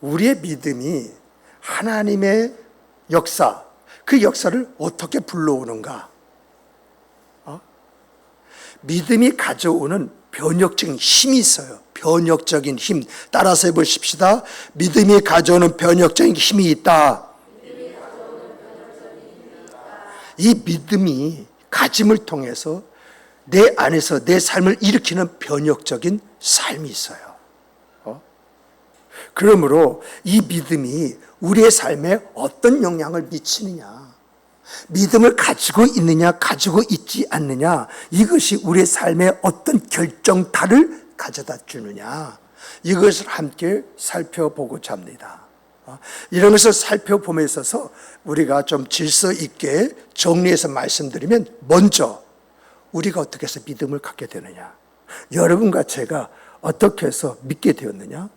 우리의 믿음이 하나님의 역사, 그 역사를 어떻게 불러오는가? 믿음이 가져오는 변혁적인 힘이 있어요. 변혁적인 힘. 따라서 해보십시다. 믿음이 가져오는 변혁적인 힘이 있다. 이 믿음이 가짐을 통해서 내 안에서 내 삶을 일으키는 변혁적인 삶이 있어요. 그러므로 이 믿음이 우리의 삶에 어떤 영향을 미치느냐, 믿음을 가지고 있느냐 가지고 있지 않느냐, 이것이 우리의 삶에 어떤 결정타를 가져다 주느냐, 이것을 함께 살펴보고자 합니다. 이런 것을 살펴봄에 있어서 우리가 좀 질서 있게 정리해서 말씀드리면, 먼저 우리가 어떻게 해서 믿음을 갖게 되느냐, 여러분과 제가 어떻게 해서 믿게 되었느냐,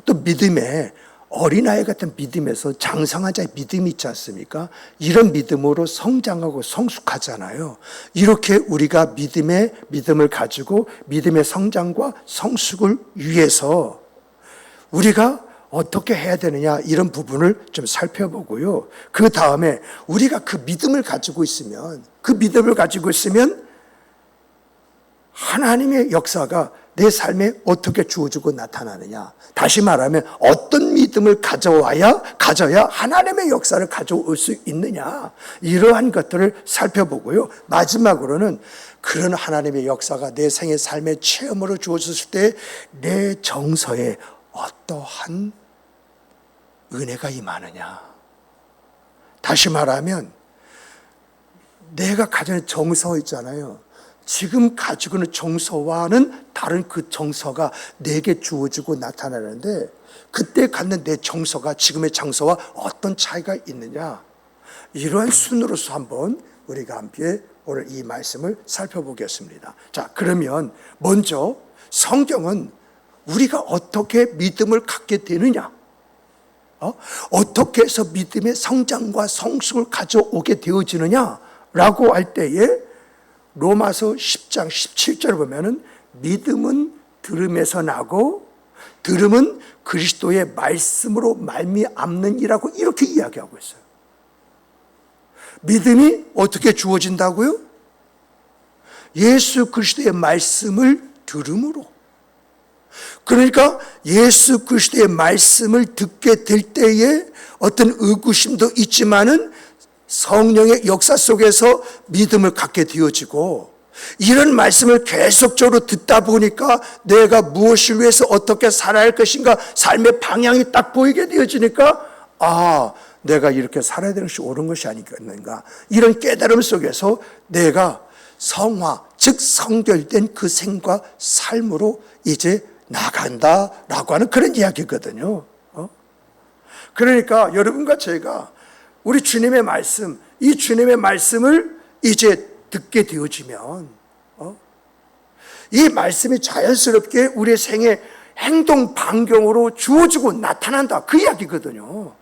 또 믿음에 어린아이 같은 믿음에서 장성한 자의 믿음이 있지 않습니까? 이런 믿음으로 성장하고 성숙하잖아요. 이렇게 우리가 믿음을 가지고 믿음의 성장과 성숙을 위해서 우리가 어떻게 해야 되느냐, 이런 부분을 좀 살펴보고요. 그 다음에 우리가 그 믿음을 가지고 있으면 하나님의 역사가 내 삶에 어떻게 주어지고 나타나느냐, 다시 말하면 어떤 믿음을 가져야 하나님의 역사를 가져올 수 있느냐, 이러한 것들을 살펴보고요. 마지막으로는 그런 하나님의 역사가 내 생의 삶의 체험으로 주어졌을 때 내 정서에 어떠한 은혜가 임하느냐. 다시 말하면 내가 가진 정서 있잖아요. 지금 가지고 있는 정서와는 다른 그 정서가 내게 주어지고 나타나는데, 그때 갖는 내 정서가 지금의 정서와 어떤 차이가 있느냐, 이러한 순으로서 한번 우리가 함께 오늘 이 말씀을 살펴보겠습니다. 자, 그러면 먼저 성경은 우리가 어떻게 믿음을 갖게 되느냐, 어떻게 해서 믿음의 성장과 성숙을 가져오게 되어지느냐라고 할 때에 로마서 10장 17절을 보면은 믿음은 들음에서 나고 들음은 그리스도의 말씀으로 말미암느니라고 이렇게 이야기하고 있어요. 믿음이 어떻게 주어진다고요? 예수 그리스도의 말씀을 들음으로. 그러니까 예수 그리스도의 말씀을 듣게 될 때에 어떤 의구심도 있지만은 성령의 역사 속에서 믿음을 갖게 되어지고, 이런 말씀을 계속적으로 듣다 보니까 내가 무엇을 위해서 어떻게 살아야 할 것인가, 삶의 방향이 딱 보이게 되어지니까, 내가 이렇게 살아야 되는 것이 옳은 것이 아니겠는가, 이런 깨달음 속에서 내가 성화, 즉 성결된 그 생과 삶으로 이제 나간다라고 하는 그런 이야기거든요. 그러니까 여러분과 제가 우리 주님의 말씀, 이 주님의 말씀을 이제 듣게 되어지면 이 말씀이 자연스럽게 우리의 생의 행동 반경으로 주어지고 나타난다, 그 이야기거든요.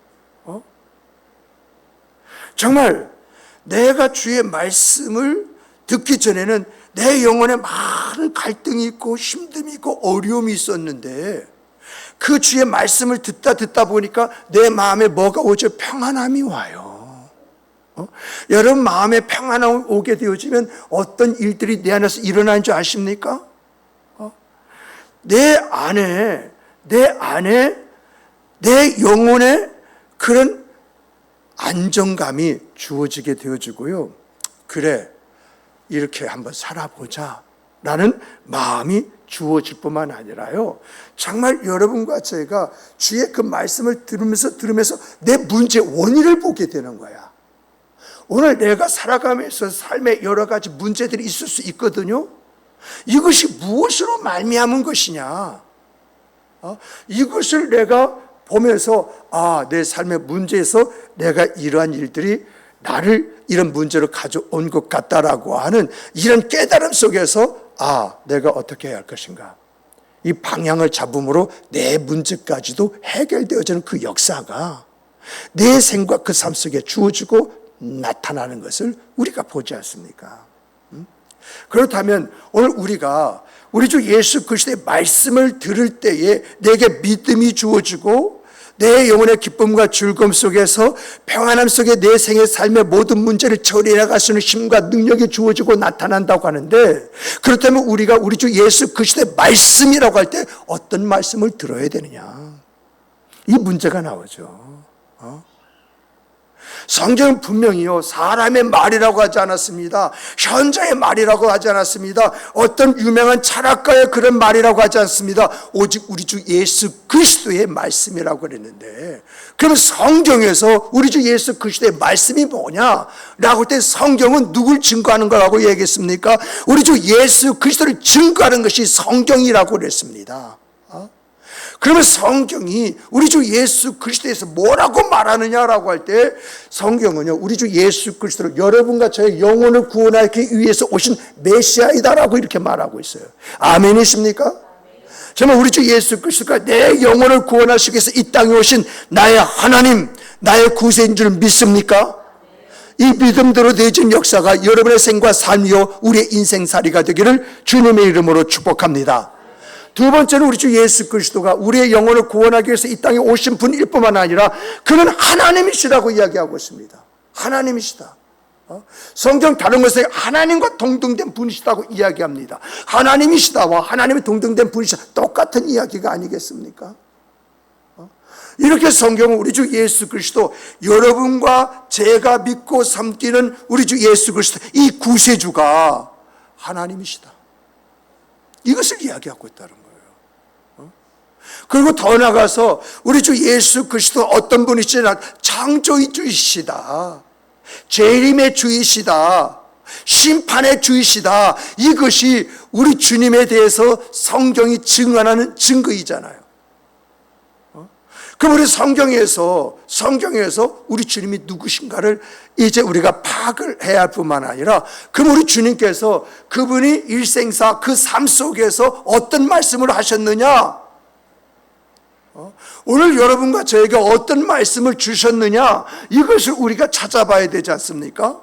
정말 내가 주의 말씀을 듣기 전에는 내 영혼에 많은 갈등이 있고 힘듦이 있고 어려움이 있었는데, 그 주의 말씀을 듣다 보니까 내 마음에 뭐가 오죠? 평안함이 와요. 여러분 마음에 평안함이 오게 되어지면 어떤 일들이 내 안에서 일어나는 줄 아십니까? 내 안에 내 영혼에 그런 안정감이 주어지게 되어지고요. 그래, 이렇게 한번 살아보자 라는 마음이 주어질 뿐만 아니라요, 정말 여러분과 제가 주의 그 말씀을 들으면서 내 문제의 원인을 보게 되는 거야. 오늘 내가 살아가면서 삶에 여러 가지 문제들이 있을 수 있거든요. 이것이 무엇으로 말미암은 것이냐, 이것을 내가 보면서 내 삶의 문제에서 내가 이러한 일들이 나를 이런 문제로 가져온 것 같다라고 하는 이런 깨달음 속에서 내가 어떻게 해야 할 것인가, 이 방향을 잡음으로 내 문제까지도 해결되어지는 그 역사가 내 생과 그 삶 속에 주어지고 나타나는 것을 우리가 보지 않습니까? 그렇다면 오늘 우리가 우리 주 예수 그리스도의 말씀을 들을 때에 내게 믿음이 주어지고 내 영혼의 기쁨과 즐거움 속에서 평안함 속에 내 생의 삶의 모든 문제를 처리해 나갈 수 있는 힘과 능력이 주어지고 나타난다고 하는데, 그렇다면 우리가 우리 주 예수 그리스도의 말씀이라고 할 때 어떤 말씀을 들어야 되느냐, 이 문제가 나오죠. 성경은 분명히요, 사람의 말이라고 하지 않았습니다. 현자의 말이라고 하지 않았습니다. 어떤 유명한 철학가의 그런 말이라고 하지 않습니다. 오직 우리 주 예수 그리스도의 말씀이라고 그랬는데, 그럼 성경에서 우리 주 예수 그리스도의 말씀이 뭐냐라고 할 때 성경은 누굴 증거하는 거라고 얘기했습니까? 우리 주 예수 그리스도를 증거하는 것이 성경이라고 그랬습니다. 그러면 성경이 우리 주 예수 그리스도에서 뭐라고 말하느냐라고 할 때, 성경은요, 우리 주 예수 그리스도를 여러분과 저의 영혼을 구원하기 위해서 오신 메시아이다라고 이렇게 말하고 있어요. 아멘이십니까? 정말 우리 주 예수 그리스도가 내 영혼을 구원하시기 위해서 이 땅에 오신 나의 하나님, 나의 구세인 줄 믿습니까? 이 믿음대로 되어진 역사가 여러분의 생과 삶이요 우리의 인생살이가 되기를 주님의 이름으로 축복합니다. 두 번째는 우리 주 예수 그리스도가 우리의 영혼을 구원하기 위해서 이 땅에 오신 분일 뿐만 아니라 그는 하나님이시라고 이야기하고 있습니다. 하나님이시다. 성경 다른 곳에 하나님과 동등된 분이시다고 이야기합니다. 하나님이시다와 하나님이 동등된 분이시다, 똑같은 이야기가 아니겠습니까? 이렇게 성경은 우리 주 예수 그리스도, 여러분과 제가 믿고 섬기는 우리 주 예수 그리스도, 이 구세주가 하나님이시다, 이것을 이야기하고 있다는 거예요. 그리고 더 나아가서 우리 주 예수 그리스도 어떤 분이시냐, 창조의 주이시다, 재림의 주이시다, 심판의 주이시다, 이것이 우리 주님에 대해서 성경이 증언하는 증거이잖아요. 그럼 우리 성경에서 우리 주님이 누구신가를 이제 우리가 파악을 해야 할 뿐만 아니라, 그럼 우리 주님께서 그분이 일생사 그 삶 속에서 어떤 말씀을 하셨느냐, 오늘 여러분과 저에게 어떤 말씀을 주셨느냐, 이것을 우리가 찾아봐야 되지 않습니까?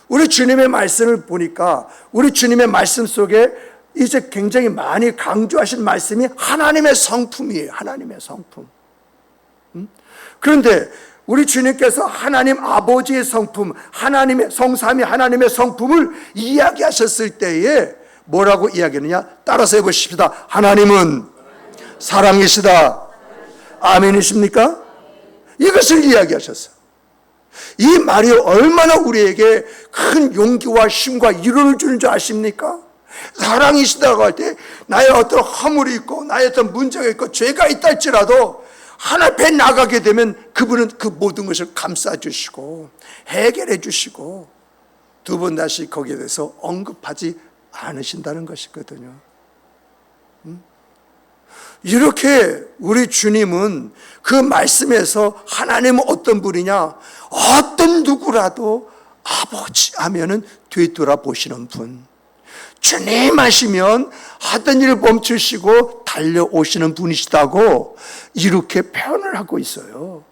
우리 주님의 말씀을 보니까 우리 주님의 말씀 속에 이제 굉장히 많이 강조하신 말씀이 하나님의 성품이에요. 하나님의 성품. 그런데 우리 주님께서 하나님 아버지의 성품, 하나님의 성삼위 하나님의 성품을 이야기하셨을 때에 뭐라고 이야기하느냐, 따라서 해보십시다. 하나님은 사랑이시다. 아멘이십니까? 이것을 이야기하셨어요. 이 말이 얼마나 우리에게 큰 용기와 힘과 위로를 주는 줄 아십니까? 사랑이시다고 할 때 나의 어떤 허물이 있고 나의 어떤 문제가 있고 죄가 있다 할지라도 하나님 앞에 나가게 되면 그분은 그 모든 것을 감싸주시고 해결해 주시고 두 번 다시 거기에 대해서 언급하지 않으신다는 것이거든요. 이렇게 우리 주님은 그 말씀에서 하나님은 어떤 분이냐, 어떤 누구라도 아버지 하면은 되돌아보시는 분, 주님 하시면 하던 일을 멈추시고 달려오시는 분이시다고 이렇게 표현을 하고 있어요.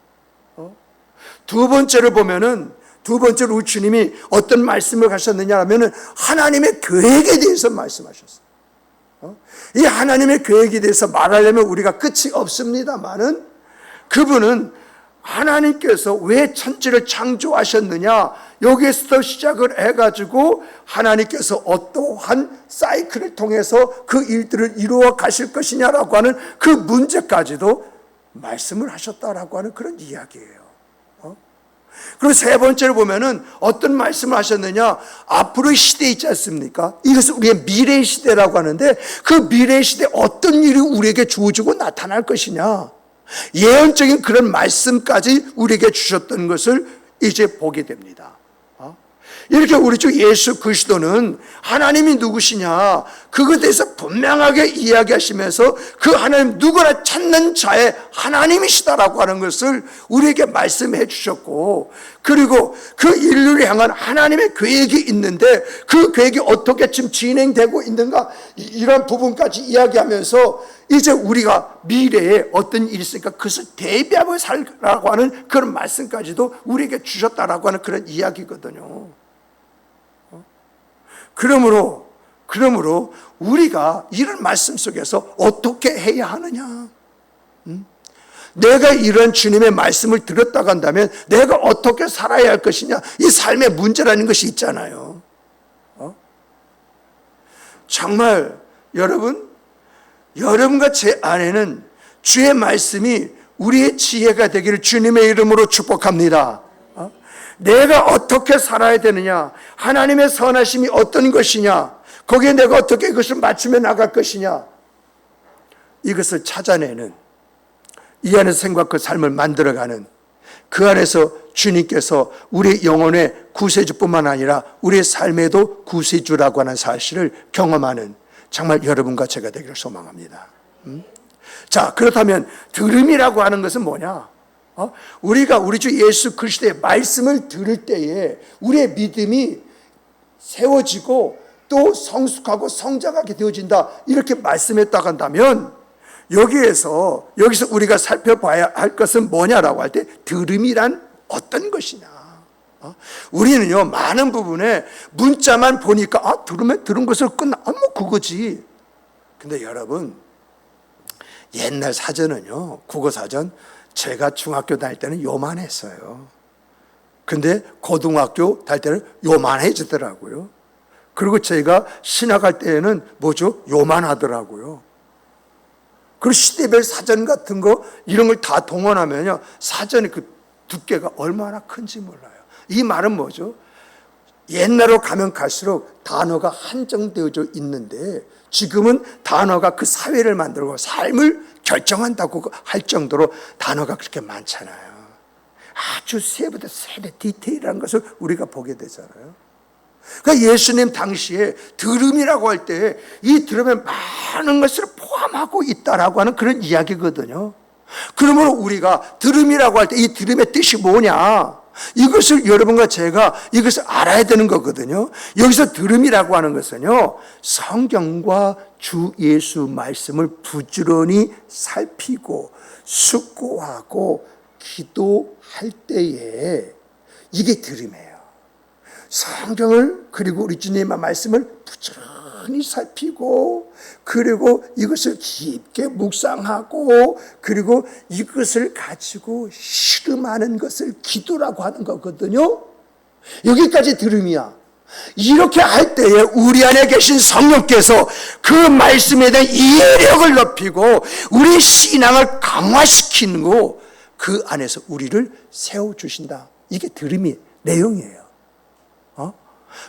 두 번째로 보면은, 두 번째로 우리 주님이 어떤 말씀을 하셨느냐 하면은 하나님의 계획에 대해서 말씀하셨어요. 이 하나님의 계획에 대해서 말하려면 우리가 끝이 없습니다만은, 그분은 하나님께서 왜 천지를 창조하셨느냐, 여기에서 시작을 해가지고 하나님께서 어떠한 사이클을 통해서 그 일들을 이루어 가실 것이냐라고 하는 그 문제까지도 말씀을 하셨다라고 하는 그런 이야기예요. 그리고 세 번째로 보면은 어떤 말씀을 하셨느냐, 앞으로의 시대 있지 않습니까? 이것을 우리의 미래의 시대라고 하는데, 그 미래의 시대에 어떤 일이 우리에게 주어지고 나타날 것이냐, 예언적인 그런 말씀까지 우리에게 주셨던 것을 이제 보게 됩니다. 이렇게 우리 주 예수 그리스도는 하나님이 누구시냐, 그것에 대해서 분명하게 이야기하시면서 그 하나님, 누구나 찾는 자의 하나님이시다라고 하는 것을 우리에게 말씀해 주셨고, 그리고 그 인류를 향한 하나님의 계획이 있는데 그 계획이 어떻게 지금 진행되고 있는가, 이런 부분까지 이야기하면서 이제 우리가 미래에 어떤 일이 있으니까 그것을 대비하고 살라고 하는 그런 말씀까지도 우리에게 주셨다라고 하는 그런 이야기거든요. 그러므로 우리가 이런 말씀 속에서 어떻게 해야 하느냐, 내가 이런 주님의 말씀을 들었다고 한다면 내가 어떻게 살아야 할 것이냐, 이 삶의 문제라는 것이 있잖아요. 정말 여러분과 제 안에는 주의 말씀이 우리의 지혜가 되기를 주님의 이름으로 축복합니다. 내가 어떻게 살아야 되느냐, 하나님의 선하심이 어떤 것이냐, 거기에 내가 어떻게 그것을 맞추며 나갈 것이냐, 이것을 찾아내는, 이 안에서 생각 그 삶을 만들어가는, 그 안에서 주님께서 우리의 영혼의 구세주뿐만 아니라 우리의 삶에도 구세주라고 하는 사실을 경험하는 정말 여러분과 제가 되기를 소망합니다. 자, 그렇다면 들음이라고 하는 것은 뭐냐? 우리가 우리 주 예수 그리스도의 말씀을 들을 때에 우리의 믿음이 세워지고 또 성숙하고 성장하게 되어진다, 이렇게 말씀했다고 한다면 여기서 우리가 살펴봐야 할 것은 뭐냐라고 할 때 들음이란 어떤 것이냐. 우리는요, 많은 부분에 문자만 보니까 들은 것을 끝나, 뭐 그거지. 근데 여러분, 옛날 사전은요, 국어사전, 제가 중학교 다닐 때는 요만했어요. 근데 고등학교 다닐 때는 요만해지더라고요. 그리고 제가 신학할 때에는 뭐죠? 요만하더라고요. 그리고 시대별 사전 같은 거 이런 걸 다 동원하면요, 사전의 그 두께가 얼마나 큰지 몰라요. 이 말은 뭐죠? 옛날로 가면 갈수록 단어가 한정되어져 있는데 지금은 단어가 그 사회를 만들고 삶을 결정한다고 할 정도로 단어가 그렇게 많잖아요. 아주 세부터 세부 디테일한 것을 우리가 보게 되잖아요. 그러니까 예수님 당시에 들음이라고 할 때 이 들음에 많은 것을 포함하고 있다라고 하는 그런 이야기거든요. 그러므로 우리가 들음이라고 할 때 이 들음의 뜻이 뭐냐, 이것을 여러분과 제가 이것을 알아야 되는 거거든요. 여기서 들음이라고 하는 것은요, 성경과 주 예수 말씀을 부지런히 살피고 숙고하고 기도할 때에 이게 들음이에요. 성경을, 그리고 우리 주님의 말씀을 부지런히 살피고, 그리고 이것을 깊게 묵상하고, 그리고 이것을 가지고 실험하는 것을 기도라고 하는 거거든요. 여기까지 들음이야. 이렇게 할 때에 우리 안에 계신 성령께서 그 말씀에 대한 이해력을 높이고 우리 신앙을 강화시키고 그 안에서 우리를 세워주신다. 이게 들음의 내용이에요.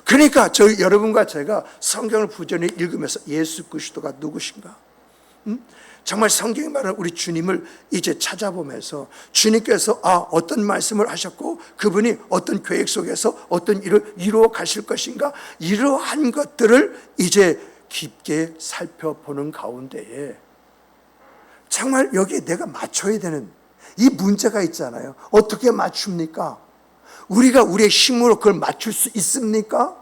그러니까 여러분과 제가 성경을 부지런히 읽으면서 예수 그리스도가 누구신가? 정말 성경이 말하는 우리 주님을 이제 찾아보면서 주님께서 어떤 말씀을 하셨고 그분이 어떤 계획 속에서 어떤 일을 이루어 가실 것인가, 이러한 것들을 이제 깊게 살펴보는 가운데에 정말 여기에 내가 맞춰야 되는 이 문제가 있잖아요. 어떻게 맞춥니까? 우리가 우리의 힘으로 그걸 맞출 수 있습니까?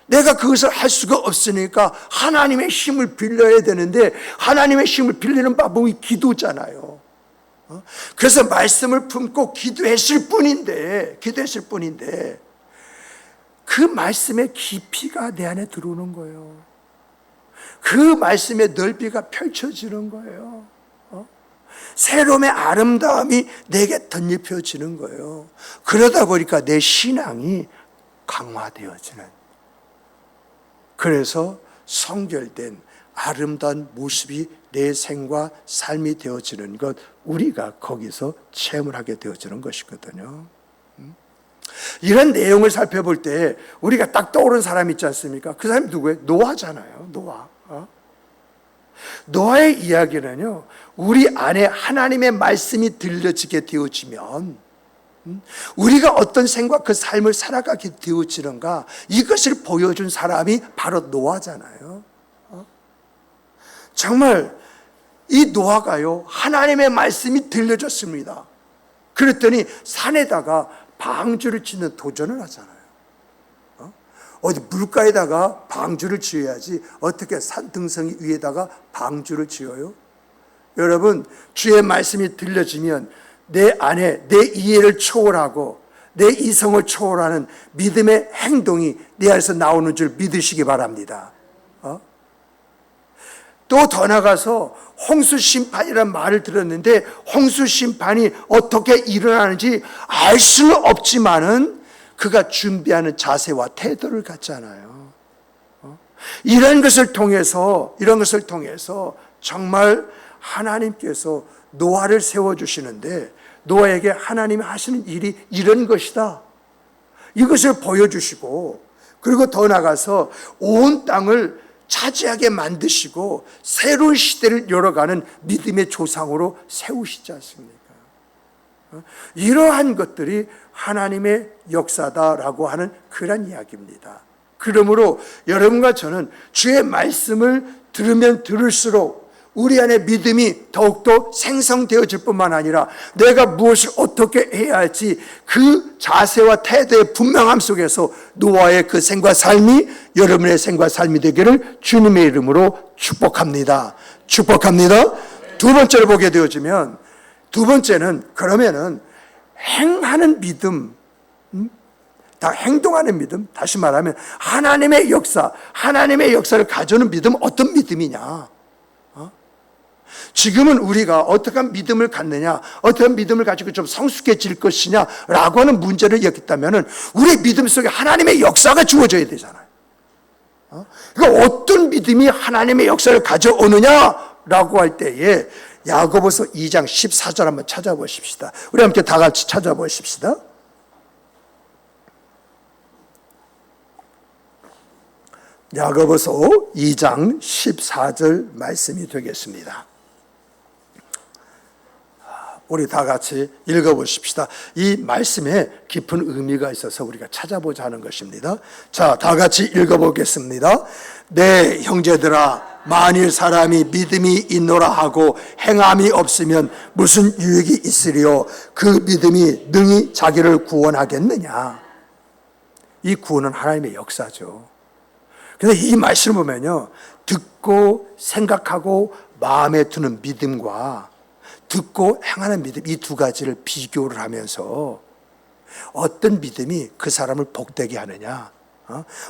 내가 그것을 할 수가 없으니까 하나님의 힘을 빌려야 되는데 하나님의 힘을 빌리는 방법이 기도잖아요. 그래서 말씀을 품고 기도했을 뿐인데 그 말씀의 깊이가 내 안에 들어오는 거예요. 그 말씀의 넓이가 펼쳐지는 거예요. 새로움의 아름다움이 내게 덧입혀지는 거예요. 그러다 보니까 내 신앙이 강화되어지는, 그래서 성결된 아름다운 모습이 내 생과 삶이 되어지는 것, 우리가 거기서 체험을 하게 되어지는 것이거든요. 이런 내용을 살펴볼 때 우리가 딱 떠오르는 사람 있지 않습니까? 그 사람이 누구예요? 노아잖아요. 노아의 이야기는요, 우리 안에 하나님의 말씀이 들려지게 되어지면 우리가 어떤 생각, 그 삶을 살아가게 되어지는가, 이것을 보여준 사람이 바로 노아잖아요. 정말 이 노아가요, 하나님의 말씀이 들려졌습니다. 그랬더니 산에다가 방주를 짓는 도전을 하잖아요. 어디 물가에다가 방주를 지어야지 어떻게 산등성이 위에다가 방주를 지어요? 여러분, 주의 말씀이 들려지면 내 안에 내 이해를 초월하고 내 이성을 초월하는 믿음의 행동이 내 안에서 나오는 줄 믿으시기 바랍니다. 또 더 나가서 홍수 심판이라는 말을 들었는데 홍수 심판이 어떻게 일어나는지 알 수는 없지만은 그가 준비하는 자세와 태도를 갖잖아요. 이런 것을 통해서 정말 하나님께서 노아를 세워주시는데 노아에게 하나님이 하시는 일이 이런 것이다. 이것을 보여주시고 그리고 더 나가서 온 땅을 차지하게 만드시고 새로운 시대를 열어가는 믿음의 조상으로 세우시지 않습니까? 이러한 것들이 하나님의 역사다라고 하는 그런 이야기입니다. 그러므로 여러분과 저는 주의 말씀을 들으면 들을수록 우리 안에 믿음이 더욱더 생성되어질 뿐만 아니라 내가 무엇을 어떻게 해야 할지 그 자세와 태도의 분명함 속에서 노아의 그 생과 삶이 여러분의 생과 삶이 되기를 주님의 이름으로 축복합니다. 축복합니다. 두 번째로 보게 되어지면 두 번째는 그러면은 행하는 믿음, 다 행동하는 믿음, 다시 말하면 하나님의 역사를 가져오는 믿음 어떤 믿음이냐? 지금은 우리가 어떻게 믿음을 갖느냐, 어떻게 믿음을 가지고 좀 성숙해질 것이냐라고 하는 문제를 여겼다면 우리의 믿음 속에 하나님의 역사가 주어져야 되잖아요. 그러니까 어떤 믿음이 하나님의 역사를 가져오느냐라고 할 때에 야고보서 2장 14절 한번 찾아보십시다. 우리 함께 다 같이 찾아보십시다. 야고보서 2장 14절 말씀이 되겠습니다. 우리 다 같이 읽어보십시다. 이 말씀에 깊은 의미가 있어서 우리가 찾아보자 하는 것입니다. 자, 다 같이 읽어보겠습니다. 내 형제들아, 만일 사람이 믿음이 있노라 하고 행함이 없으면 무슨 유익이 있으리요? 그 믿음이 능히 자기를 구원하겠느냐? 이 구원은 하나님의 역사죠. 그래서 이 말씀을 보면요, 듣고 생각하고 마음에 두는 믿음과 듣고 행하는 믿음, 이 두 가지를 비교를 하면서 어떤 믿음이 그 사람을 복되게 하느냐,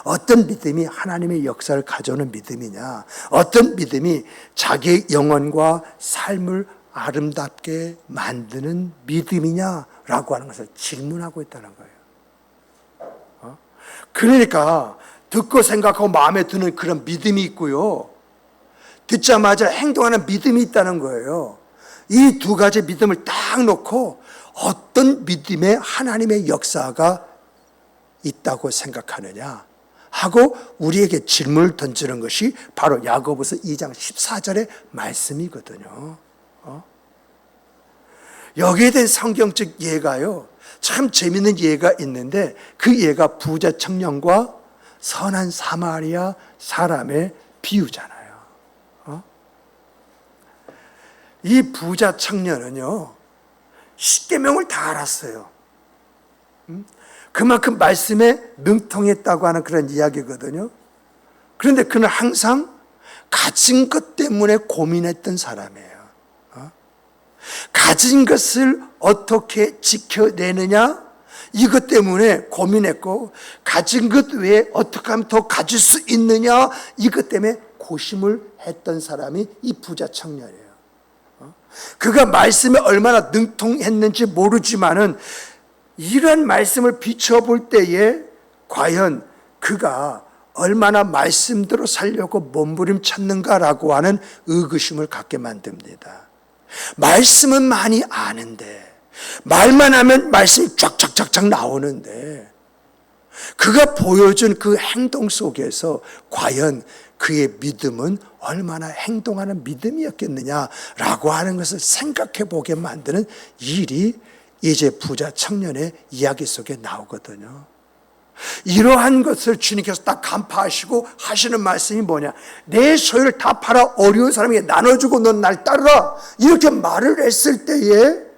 어떤 믿음이 하나님의 역사를 가져오는 믿음이냐, 어떤 믿음이 자기의 영혼과 삶을 아름답게 만드는 믿음이냐라고 하는 것을 질문하고 있다는 거예요. 그러니까 듣고 생각하고 마음에 드는 그런 믿음이 있고요, 듣자마자 행동하는 믿음이 있다는 거예요. 이 두 가지 믿음을 딱 놓고 어떤 믿음에 하나님의 역사가 있다고 생각하느냐 하고 우리에게 질문을 던지는 것이 바로 야고보서 2장 14절의 말씀이거든요. 여기에 대한 성경적 예가요, 참 재밌는 예가 있는데 그 예가 부자 청년과 선한 사마리아 사람의 비유잖아요. 이 부자 청년은요, 십계명을 다 알았어요. 그만큼 말씀에 능통했다고 하는 그런 이야기거든요. 그런데 그는 항상 가진 것 때문에 고민했던 사람이에요. 가진 것을 어떻게 지켜내느냐, 이것 때문에 고민했고, 가진 것 외에 어떻게 하면 더 가질 수 있느냐, 이것 때문에 고심을 했던 사람이 이 부자 청년이에요. 그가 말씀에 얼마나 능통했는지 모르지만은 이런 말씀을 비춰볼 때에 과연 그가 얼마나 말씀대로 살려고 몸부림쳤는가라고 하는 의구심을 갖게 만듭니다. 말씀은 많이 아는데, 말만 하면 말씀이 쫙쫙쫙쫙 나오는데 그가 보여준 그 행동 속에서 과연 그의 믿음은 얼마나 행동하는 믿음이었겠느냐라고 하는 것을 생각해 보게 만드는 일이 이제 부자 청년의 이야기 속에 나오거든요. 이러한 것을 주님께서 딱 간파하시고 하시는 말씀이 뭐냐, 내 소유를 다 팔아 어려운 사람에게 나눠주고 넌 날 따르라, 이렇게 말을 했을 때에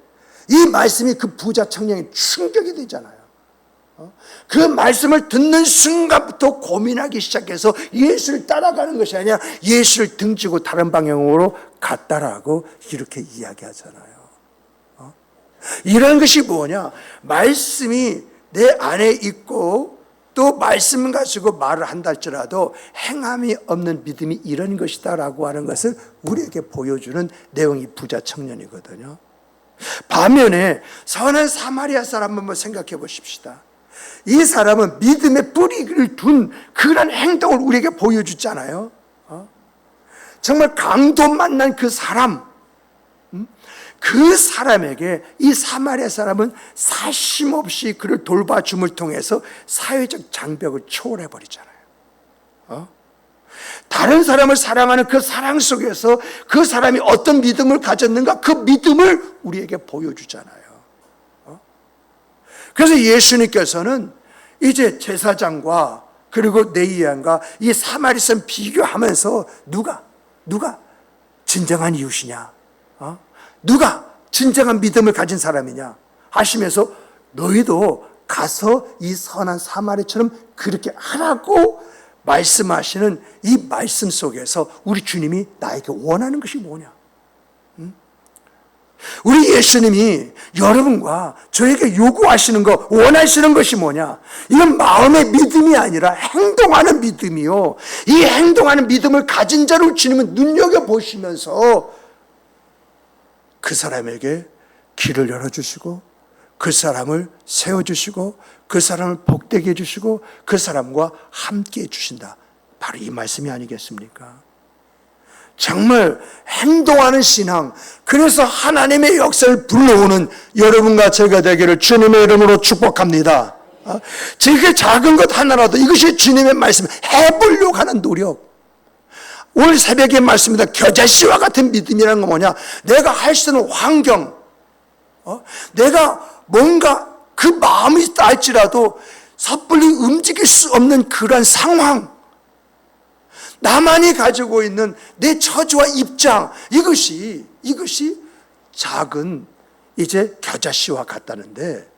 이 말씀이 그 부자 청년이 충격이 되잖아요. 그 말씀을 듣는 순간부터 고민하기 시작해서 예수를 따라가는 것이 아니라 예수를 등지고 다른 방향으로 갔다라고 이렇게 이야기하잖아요. 이런 것이 뭐냐, 말씀이 내 안에 있고 또 말씀을 가지고 말을 한다 할지라도 행함이 없는 믿음이 이런 것이다라고 하는 것을 우리에게 보여주는 내용이 부자 청년이거든요. 반면에 선한 사마리아 사람 한번 생각해 보십시다. 이 사람은 믿음의 뿌리를 둔 그런 행동을 우리에게 보여주잖아요. 정말 강도 만난 그 사람, 그 사람에게 이 사마리아 사람은 사심없이 그를 돌봐줌을 통해서 사회적 장벽을 초월해 버리잖아요. 다른 사람을 사랑하는 그 사랑 속에서 그 사람이 어떤 믿음을 가졌는가, 그 믿음을 우리에게 보여주잖아요. 그래서 예수님께서는 이제 제사장과 그리고 레위인과 이 사마리아 사람 비교하면서 누가 진정한 이웃이냐, 누가 진정한 믿음을 가진 사람이냐 하시면서 너희도 가서 이 선한 사마리아처럼 그렇게 하라고 말씀하시는 이 말씀 속에서 우리 주님이 나에게 원하는 것이 뭐냐? 우리 예수님이 여러분과 저에게 요구하시는 것, 원하시는 것이 뭐냐? 이건 마음의 믿음이 아니라 행동하는 믿음이요. 이 행동하는 믿음을 가진 자를 주님은 눈여겨보시면서 그 사람에게 길을 열어주시고 그 사람을 세워주시고 그 사람을 복되게 해주시고 그 사람과 함께 해주신다. 바로 이 말씀이 아니겠습니까? 정말 행동하는 신앙, 그래서 하나님의 역사를 불러오는 여러분과 제가 되기를 주님의 이름으로 축복합니다. 제게 작은 것 하나라도 이것이 주님의 말씀 해보려고 하는 노력. 오늘 새벽의 말씀입니다. 겨자씨와 같은 믿음이라는 건 뭐냐? 내가 할 수 있는 환경, 내가 뭔가 그 마음이 있다 할지라도 섣불리 움직일 수 없는 그런 상황, 나만이 가지고 있는 내 처지와 입장, 이것이 작은 이제 겨자씨와 같다는데,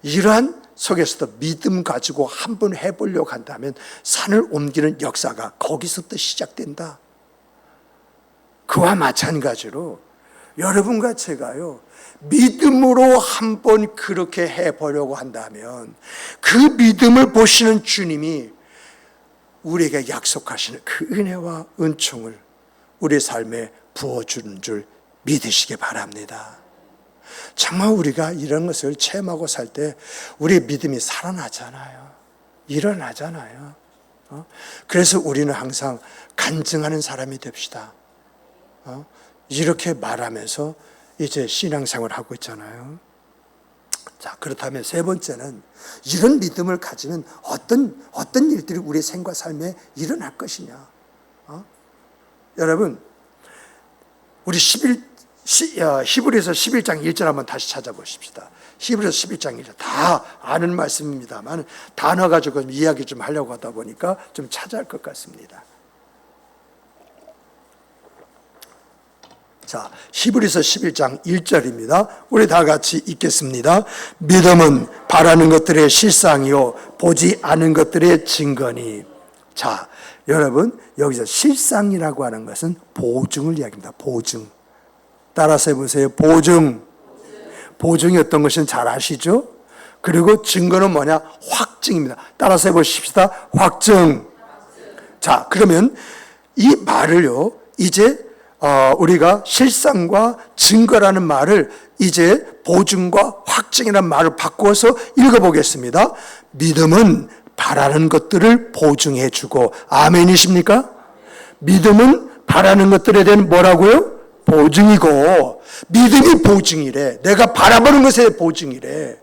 이러한 속에서도 믿음 가지고 한번 해보려고 한다면 산을 옮기는 역사가 거기서부터 시작된다. 그와 마찬가지로 여러분과 제가요, 믿음으로 한번 그렇게 해보려고 한다면 그 믿음을 보시는 주님이 우리에게 약속하시는 그 은혜와 은총을 우리 삶에 부어주는 줄 믿으시기 바랍니다. 정말 우리가 이런 것을 체험하고 살 때 우리의 믿음이 살아나잖아요. 일어나잖아요. 그래서 우리는 항상 간증하는 사람이 됩시다. 이렇게 말하면서 이제 신앙생활을 하고 있잖아요. 자, 그렇다면 세 번째는 이런 믿음을 가지면 어떤 일들이 우리의 생과 삶에 일어날 것이냐. 여러분, 우리 히브리서 11장 1절 한번 다시 찾아보십시다. 히브리서 11장 1절 다 아는 말씀입니다만 단어 가지고 이야기 좀 하려고 하다 보니까 좀 찾아야 할 것 같습니다. 자, 히브리서 11장 1절입니다. 우리 다 같이 읽겠습니다. 믿음은 바라는 것들의 실상이요 보지 않은 것들의 증거니. 자, 여러분, 여기서 실상이라고 하는 것은 보증을 이야기합니다. 보증. 따라서 해보세요. 보증. 보증이 어떤 것인지 잘 아시죠? 그리고 증거는 뭐냐? 확증입니다. 따라서 해보십시다. 확증. 자, 그러면 이 말을요, 이제 우리가 실상과 증거라는 말을 이제 보증과 확증이라는 말을 바꾸어서 읽어보겠습니다. 믿음은 바라는 것들을 보증해주고, 아멘이십니까? 믿음은 바라는 것들에 대한 뭐라고요? 보증이고, 믿음이 보증이래. 내가 바라보는 것에 보증이래.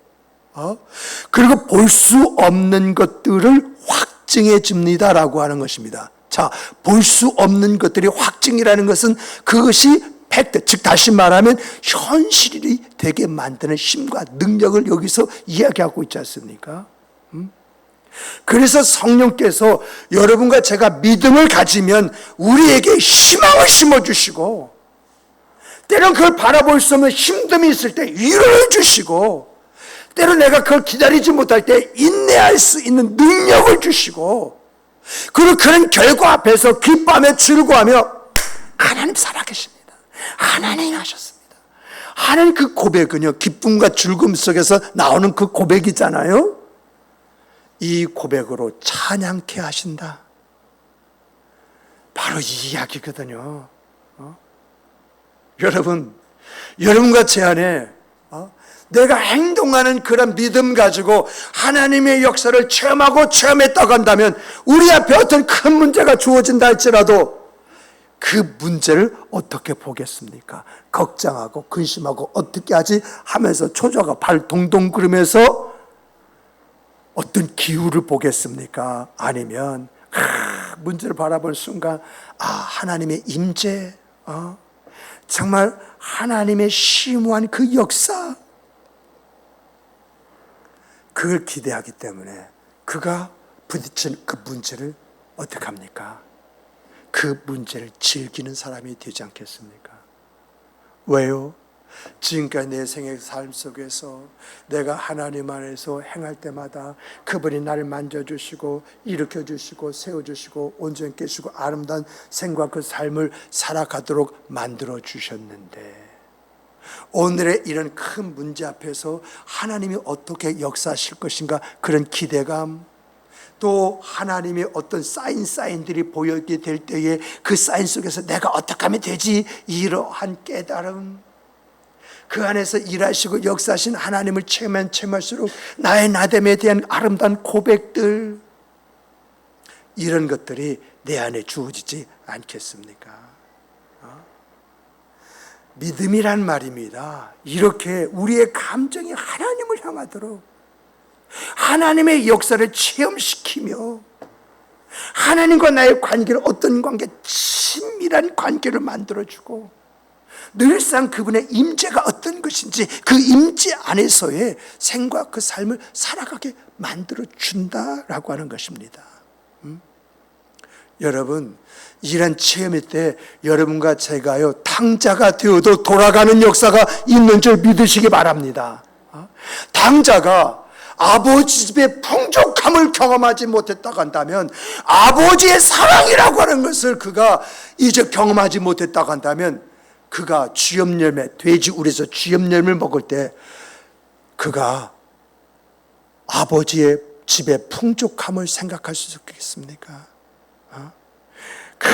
그리고 볼 수 없는 것들을 확증해 줍니다라고 하는 것입니다. 자, 볼 수 없는 것들이 확증이라는 것은 그것이 팩트, 즉 다시 말하면 현실이 되게 만드는 힘과 능력을 여기서 이야기하고 있지 않습니까? 그래서 성령께서 여러분과 제가 믿음을 가지면 우리에게 희망을 심어주시고, 때론 그걸 바라볼 수 없는 힘듦이 있을 때 위로를 주시고, 때론 내가 그걸 기다리지 못할 때 인내할 수 있는 능력을 주시고, 그리고 그런 결과 앞에서 기뻐하며 즐거워하며 하나님 살아계십니다. 하나님 하셨습니다. 하나님, 그 고백은요, 기쁨과 즐거움 속에서 나오는 그 고백이잖아요. 이 고백으로 찬양케 하신다. 바로 이 이야기거든요. 여러분과 제 안에 내가 행동하는 그런 믿음 가지고 하나님의 역사를 체험했다고 한다면 우리 앞에 어떤 큰 문제가 주어진다 할지라도 그 문제를 어떻게 보겠습니까? 걱정하고 근심하고 어떻게 하지 하면서 초조하고 발 동동 구르면서 어떤 기후를 보겠습니까? 아니면 문제를 바라본 순간 하나님의 임재, 정말 하나님의 심오한 그 역사, 그걸 기대하기 때문에 그가 부딪힌 그 문제를 어떻게 합니까? 그 문제를 즐기는 사람이 되지 않겠습니까? 왜요? 지금까지 내 생의 삶 속에서 내가 하나님 안에서 행할 때마다 그분이 나를 만져주시고 일으켜주시고 세워주시고 온전히 깨주시고 아름다운 생과 그 삶을 살아가도록 만들어주셨는데 오늘의 이런 큰 문제 앞에서 하나님이 어떻게 역사하실 것인가 그런 기대감, 또 하나님의 어떤 사인들이 보이게 될 때에 그 사인 속에서 내가 어떻게 하면 되지, 이러한 깨달음, 그 안에서 일하시고 역사하신 하나님을 체험할수록 나의 나됨에 대한 아름다운 고백들, 이런 것들이 내 안에 주어지지 않겠습니까? 믿음이란 말입니다. 이렇게 우리의 감정이 하나님을 향하도록 하나님의 역사를 체험시키며 하나님과 나의 관계를 어떤 관계, 친밀한 관계를 만들어주고 늘상 그분의 임재가 어떤 것인지 그 임재 안에서의 생과 그 삶을 살아가게 만들어준다라고 하는 것입니다. 여러분, 이런 체험일 때 여러분과 제가요 탕자가 되어도 돌아가는 역사가 있는 줄 믿으시기 바랍니다. 탕자가 아버지 집의 풍족함을 경험하지 못했다고 한다면, 아버지의 사랑이라고 하는 것을 그가 이제 경험하지 못했다고 한다면, 그가 쥐염열매, 돼지 우리에서 쥐염열매를 먹을 때 그가 아버지의 집의 풍족함을 생각할 수 있겠습니까? 그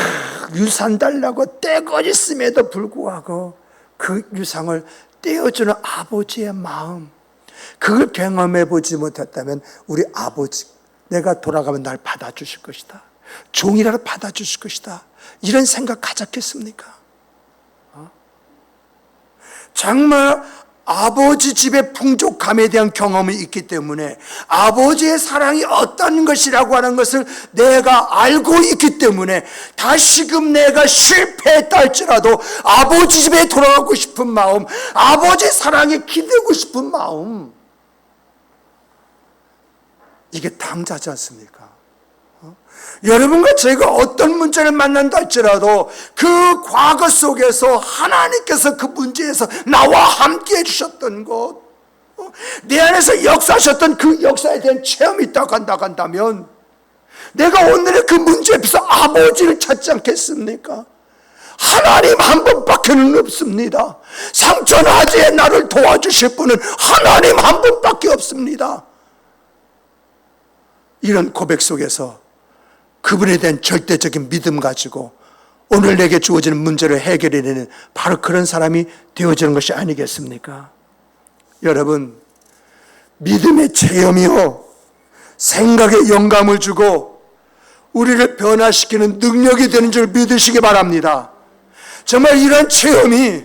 유산 달라고 떼거리 있음에도 불구하고 그 유상을 떼어주는 아버지의 마음, 그걸 경험해 보지 못했다면 우리 아버지, 내가 돌아가면 날 받아주실 것이다, 종이라도 받아주실 것이다, 이런 생각 가졌겠습니까? 정말 아버지 집의 풍족함에 대한 경험이 있기 때문에 아버지의 사랑이 어떤 것이라고 하는 것을 내가 알고 있기 때문에 다시금 내가 실패했다 할지라도 아버지 집에 돌아가고 싶은 마음, 아버지 사랑에 기대고 싶은 마음, 이게 당자지 않습니까? 여러분과 제가 어떤 문제를 만난다 할지라도 그 과거 속에서 하나님께서 그 문제에서 나와 함께 해주셨던 것, 내 안에서 역사하셨던 그 역사에 대한 체험이 있다고 한다면 내가 오늘의 그 문제 앞에서 아버지를 찾지 않겠습니까? 하나님 한 분밖에는 없습니다. 상처나지에 나를 도와주실 분은 하나님 한 분밖에 없습니다. 이런 고백 속에서 그분에 대한 절대적인 믿음 가지고 오늘 내게 주어지는 문제를 해결해내는 바로 그런 사람이 되어지는 것이 아니겠습니까? 여러분, 믿음의 체험이요, 생각에 영감을 주고 우리를 변화시키는 능력이 되는 줄 믿으시기 바랍니다. 정말 이런 체험이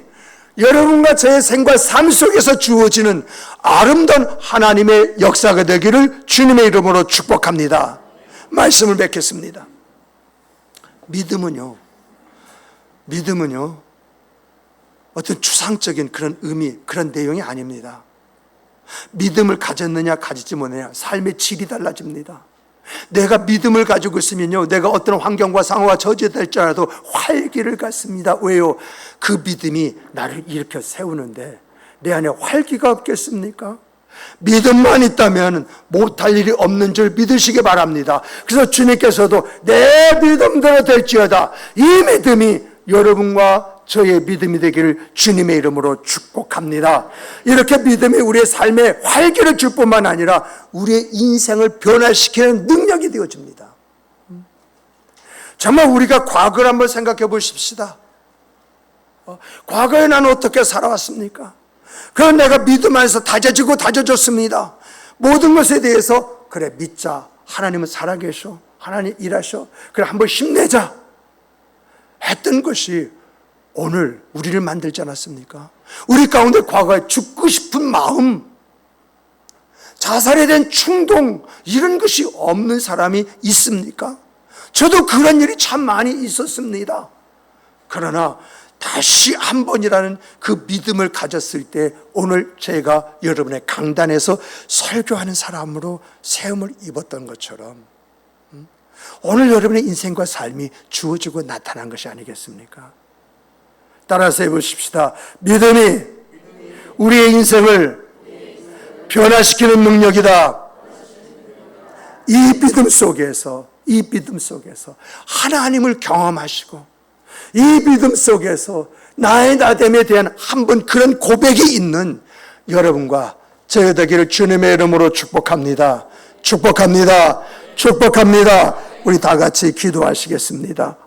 여러분과 저의 생과 삶 속에서 주어지는 아름다운 하나님의 역사가 되기를 주님의 이름으로 축복합니다. 말씀을 맺겠습니다. 믿음은요 어떤 추상적인 그런 의미, 그런 내용이 아닙니다. 믿음을 가졌느냐 가지지 못했느냐 삶의 질이 달라집니다. 내가 믿음을 가지고 있으면요, 내가 어떤 환경과 상황과 저지될지라도 활기를 갖습니다. 왜요? 그 믿음이 나를 일으켜 세우는데 내 안에 활기가 없겠습니까? 믿음만 있다면 못할 일이 없는 줄 믿으시기 바랍니다. 그래서 주님께서도 내 믿음대로 될지어다, 이 믿음이 여러분과 저의 믿음이 되기를 주님의 이름으로 축복합니다. 이렇게 믿음이 우리의 삶에 활기를 줄 뿐만 아니라 우리의 인생을 변화시키는 능력이 되어집니다. 정말 우리가 과거를 한번 생각해 보십시다. 과거에 나는 어떻게 살아왔습니까? 그럼 내가 믿음 안에서 다져지고 다져졌습니다. 모든 것에 대해서 그래 믿자. 하나님은 살아계셔. 하나님 일하셔. 그래 한번 힘내자. 했던 것이 오늘 우리를 만들지 않았습니까? 우리 가운데 과거에 죽고 싶은 마음, 자살에 대한 충동, 이런 것이 없는 사람이 있습니까? 저도 그런 일이 참 많이 있었습니다. 그러나 다시 한 번이라는 그 믿음을 가졌을 때 오늘 제가 여러분의 강단에서 설교하는 사람으로 세움을 입었던 것처럼 오늘 여러분의 인생과 삶이 주어지고 나타난 것이 아니겠습니까? 따라서 해보십시다. 믿음이 우리의 인생을 변화시키는 능력이다. 이 믿음 속에서 하나님을 경험하시고 이 믿음 속에서 나의 나됨에 대한 한번 그런 고백이 있는 여러분과 저희 되기를 주님의 이름으로 축복합니다. 축복합니다. 축복합니다. 우리 다 같이 기도하시겠습니다.